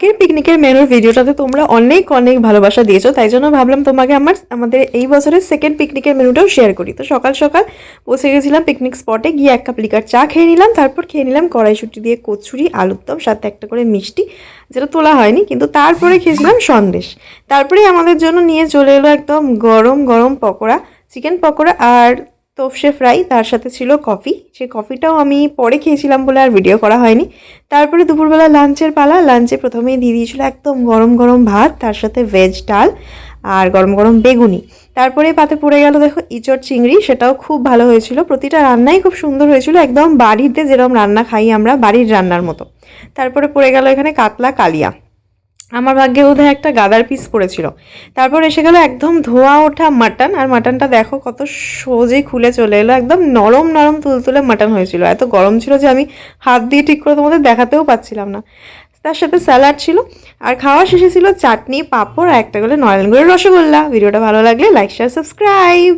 আজকের পিকনিকের মেনুর ভিডিওটাতে তোমরা অনেক অনেক ভালোবাসা দিয়েছো, তাই জন্য ভাবলাম তোমাকে আমাদের এই বছরের সেকেন্ড পিকনিকের মেনুটাও শেয়ার করি। তো সকাল সকাল পৌঁছে গেছিলাম পিকনিক স্পটে, গিয়ে 1 কাপ লিকার চা খেয়ে নিলাম। তারপর খেয়ে নিলাম কড়াইশুঁটি দিয়ে কচুরি, আলুর দম, সাথে একটা করে মিষ্টি, যেটা তোলা হয়নি। কিন্তু তারপরে খেয়েছিলাম সন্দেশ। তারপরে আমাদের জন্য নিয়ে চলে এলো একদম গরম গরম পকোড়া, চিকেন পকোড়া আর তোপসে ফ্রাই, তার সাথে ছিল কফি। সেই কফিটাও আমি পরে খেয়েছিলাম বলে আর ভিডিও করা হয়নি। তারপরে দুপুরবেলা লাঞ্চের পালা। লাঞ্চে প্রথমেই দিয়ে দিয়েছিল একদম গরম গরম ভাত, তার সাথে ভেজ ডাল আর গরম গরম বেগুনি। তারপরে পাতে পড়ে গেল দেখো ইঁচড় চিংড়ি, সেটাও খুব ভালো হয়েছিল। প্রতিটা রান্নাই খুব সুন্দর হয়েছিল, একদম বাড়িতে যেরকম রান্না খাই আমরা, বাড়ির রান্নার মতো। তারপরে পড়ে গেল এখানে কাতলা কালিয়া, আমার ভাগ্যে বোধহয় একটা গাদার পিস পড়েছিল। তারপর এসে গেল একদম ধোয়া ওঠা মাটন, আর মাটনটা দেখো কত সহজেই খুলে চলে এলো, একদম নরম নরম তুলতুলে মাটন হয়েছিল। এত গরম ছিল যে আমি হাত দিয়ে ঠিক করে তোমাদের দেখাতেও পাচ্ছিলাম না। তার সাথে স্যালাড ছিল, আর খাওয়া শেষে ছিল চাটনি, পাঁপড় আর একটা করে নলেন গুড়ের রসগোল্লা। ভিডিওটা ভালো লাগলে লাইক, শেয়ার, সাবস্ক্রাইব।